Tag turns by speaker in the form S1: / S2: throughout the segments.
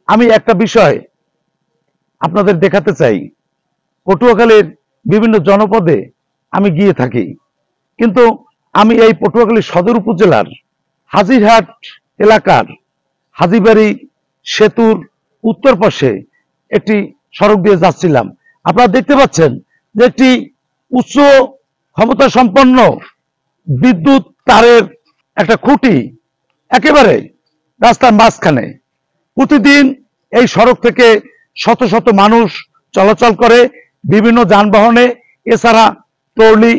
S1: আমি একটা বিষয় আপনাদের দেখাতে চাই। পটুয়াখালীর বিভিন্ন জনপদে আমি গিয়ে থাকি, কিন্তু আমি এই পটুয়াখালী সদর উপজেলার হাজিরহাট এলাকার হাজিবাড়ি সেতুর উত্তর পাশে একটি সড়ক দিয়ে যাচ্ছিলাম। আপনারা দেখতে পাচ্ছেন যে একটি উচ্চ ক্ষমতা সম্পন্ন বিদ্যুৎ তারের একটা খুঁটি একেবারে রাস্তার মাঝখানে। প্রতিদিন এই সড়ক থেকে শত শত মানুষ চলাচল করে বিভিন্ন যানবাহনে, এছাড়া ট্রলি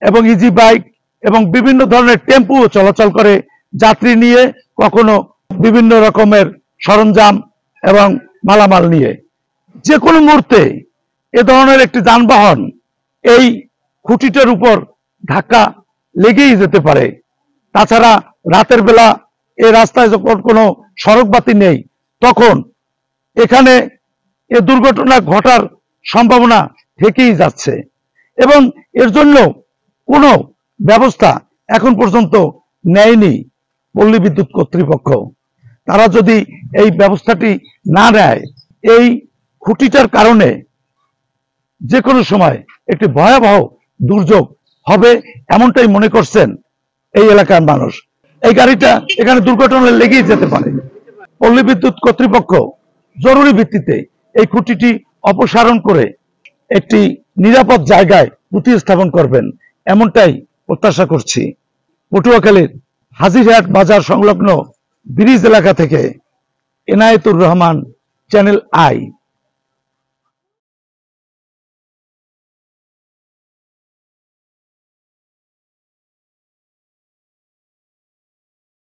S1: এবং ইজি বাইক এবং বিভিন্ন ধরনের টেম্পো চলাচল করে যাত্রী নিয়ে, কখনো বিভিন্ন রকমের সরঞ্জাম এবং মালামাল নিয়ে। যে কোনো মুহূর্তে এ ধরনের একটি যানবাহন এই খুঁটিটার উপর ধাক্কা লেগেই যেতে পারে। তাছাড়া রাতের বেলা এই রাস্তায় যখন কোনো সড়ক বাতি নেই, তখন এখানে এ দুর্ঘটনা ঘটার সম্ভাবনা থেকেই যাচ্ছে এবং এর জন্য কোনো ব্যবস্থা এখন পর্যন্ত নেয়নি পল্লী বিদ্যুৎ কর্তৃপক্ষ। তারা যদি এই ব্যবস্থাটি না নেয়, এই খুঁটিটার কারণে যে কোনো সময় একটি ভয়াবহ দুর্যোগ হবে এমনটাই মনে করছেন এই এলাকার মানুষ। এই গাড়িটা এখানে দুর্ঘটনা লেগেই যেতে পারে। পল্লী বিদ্যুৎ কর্তৃপক্ষ জরুরি ভিত্তিতে এই খুঁটিটি অপসারণ করে একটি নিরাপদ জায়গায় প্রতিস্থাপন করবেন এমনটাই প্রত্যাশা করছি। পটুয়াখালীর হাজিরহাট বাজার সংলগ্ন ব্রিজ এলাকা থেকে এনায়েতুর রহমান, চ্যানেল আই।